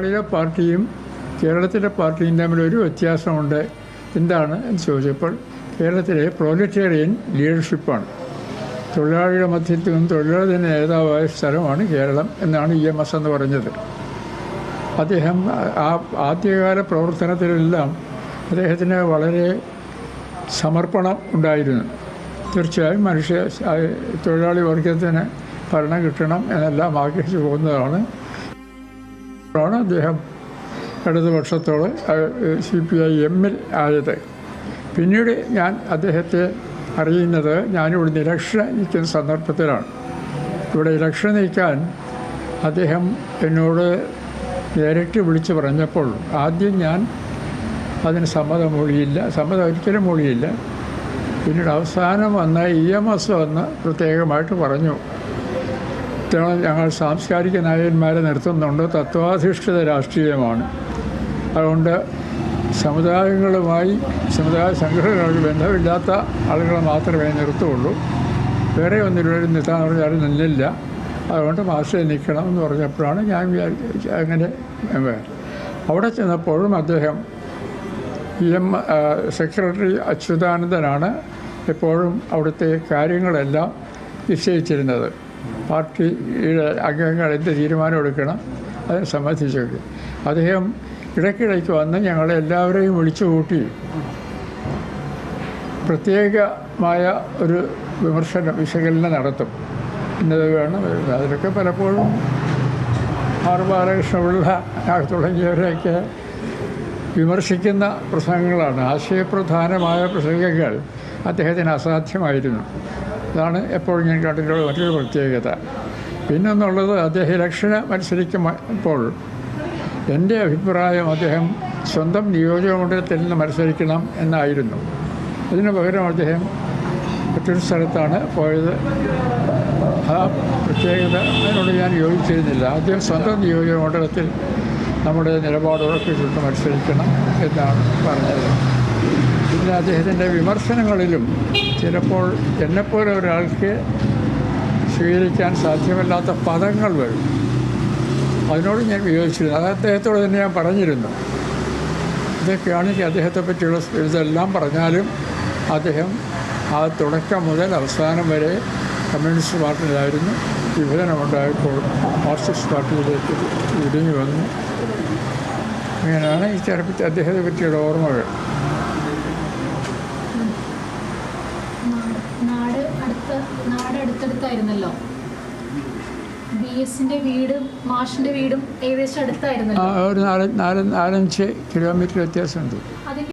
ിലെ പാർട്ടിയും കേരളത്തിലെ പാർട്ടിയും തമ്മിലൊരു വ്യത്യാസമുണ്ട്. എന്താണ് എന്ന് ചോദിച്ചപ്പോൾ കേരളത്തിലെ പ്രോലറ്റേറിയൻ ലീഡർഷിപ്പാണ്. തൊഴിലാളിയുടെ മധ്യത്തിൽ നിന്നും തൊഴിലാളി നേതാവായ സ്ഥലമാണ് കേരളം എന്നാണ് EMS എന്ന് പറഞ്ഞത്. അദ്ദേഹം ആദ്യകാല പ്രവർത്തനത്തിലെല്ലാം അദ്ദേഹത്തിന് വളരെ സമർപ്പണം ഉണ്ടായിരുന്നു. തീർച്ചയായും തൊഴിലാളി വർഗത്തിന് ഭരണം കിട്ടണം എന്നെല്ലാം ആഗ്രഹിച്ചു പോകുന്നതാണ്. അദ്ദേഹം ഇടതുപക്ഷത്തോട് CPIM-ൽ ആയത്. പിന്നീട് ഞാൻ അദ്ദേഹത്തെ അറിയുന്നത് ഞാനിവിടെ ഇലക്ഷൻ നിൽക്കുന്ന സന്ദർഭത്തിലാണ്. ഇവിടെ ഇലക്ഷൻ നിൽക്കാൻ അദ്ദേഹം എന്നോട് നേരിട്ട് വിളിച്ച് പറഞ്ഞപ്പോൾ ആദ്യം ഞാൻ അതിന് സമ്മതം ഒരിക്കലും മൊഴിയില്ല. പിന്നീട് അവസാനം വന്ന EMS വന്ന് പ്രത്യേകമായിട്ട് പറഞ്ഞു, ഞങ്ങൾ സാംസ്കാരിക നായകന്മാരെ നിർത്തുന്നുണ്ട്, തത്വാധിഷ്ഠിത രാഷ്ട്രീയമാണ്, അതുകൊണ്ട് സമുദായ സംഘടനകൾക്ക് ബന്ധമില്ലാത്ത ആളുകളെ മാത്രമേ നിർത്തുകയുള്ളൂ, വേറെ ഒന്നിലും നിർത്താൻ പറഞ്ഞാൽ നിന്നില്ല, അതുകൊണ്ട് മാസ്റ്റർ നിൽക്കണം എന്ന് പറഞ്ഞപ്പോഴാണ് ഞാൻ അങ്ങനെ അവിടെ ചെന്നപ്പോഴും അദ്ദേഹം സെക്രട്ടറി അച്യുതാനന്ദനാണ് എപ്പോഴും അവിടുത്തെ കാര്യങ്ങളെല്ലാം നിശ്ചയിച്ചിരുന്നത്. പാർട്ടിയുടെ അംഗങ്ങൾ എന്ത് തീരുമാനം എടുക്കണം അതിനെ സംബന്ധിച്ചൊക്കെ അദ്ദേഹം ഇടയ്ക്കിടയ്ക്ക് വന്ന് ഞങ്ങളെല്ലാവരെയും വിളിച്ചു കൂട്ടി പ്രത്യേകമായ ഒരു വിശകലനം നടത്തും. ഇന്നത് വേണം വരുന്നത്. അതിലൊക്കെ പലപ്പോഴും ബാലകൃഷ്ണപിള്ള തുടങ്ങിയവരെയൊക്കെ വിമർശിക്കുന്ന പ്രസംഗങ്ങളാണ്. ആശയപ്രധാനമായ പ്രസംഗങ്ങൾ അദ്ദേഹത്തിന് അസാധ്യമായിരുന്നു. അതാണ് എപ്പോഴും ഞാൻ കണ്ടിട്ടുള്ള മറ്റൊരു പ്രത്യേകത. പിന്നൊന്നുള്ളത്, അദ്ദേഹം ഇലക്ഷന് മത്സരിക്കുമ്പോൾ എൻ്റെ അഭിപ്രായം അദ്ദേഹം സ്വന്തം നിയോജകമണ്ഡലത്തിൽ നിന്ന് മത്സരിക്കണം എന്നായിരുന്നു. അതിനു പകരം അദ്ദേഹം മറ്റൊരു സ്ഥലത്താണ് പോയത്. ആ പ്രത്യേകത അതിനോട് ഞാൻ യോജിച്ചിരുന്നില്ല. ആദ്യം സ്വന്തം നിയോജകമണ്ഡലത്തിൽ നമ്മുടെ നിലപാടുറപ്പിച്ചിട്ട് മത്സരിക്കണം എന്നാണ് പറഞ്ഞത്. പിന്നെ അദ്ദേഹത്തിൻ്റെ വിമർശനങ്ങളിലും ചിലപ്പോൾ എന്നെപ്പോലെ ഒരാൾക്ക് സ്വീകരിക്കാൻ സാധ്യമല്ലാത്ത പദങ്ങൾ വരും. അതിനോട് ഞാൻ വിയോജിച്ചിരുന്നു. അത് അദ്ദേഹത്തോട് തന്നെ ഞാൻ പറഞ്ഞിരുന്നു. ഇതൊക്കെയാണ് എനിക്ക് അദ്ദേഹത്തെ പറ്റിയുള്ള ഇതെല്ലാം പറഞ്ഞാലും അദ്ദേഹം ആ തുടക്കം മുതൽ അവസാനം വരെ കമ്മ്യൂണിസ്റ്റ് പാർട്ടിയിലായിരുന്നു. വിഭജനമുണ്ടായപ്പോൾ മാർക്സിസ്റ്റ് പാർട്ടിയിലേക്ക് ഇടിഞ്ഞു വന്നു. അങ്ങനെയാണ് ഈ ചെറുപ്പത്തിൽ അദ്ദേഹത്തെ പറ്റിയുള്ള ഓർമ്മകൾ. അടുത്തടുത്തായിരുന്നല്ലോ. BS-ന്റെ വീടും മാഷിന്റെ വീടും ഏകദേശം അടുത്തായിരുന്നല്ലോ. ഒരു 4-5 കിലോമീറ്റർ വ്യത്യാസമുണ്ട്.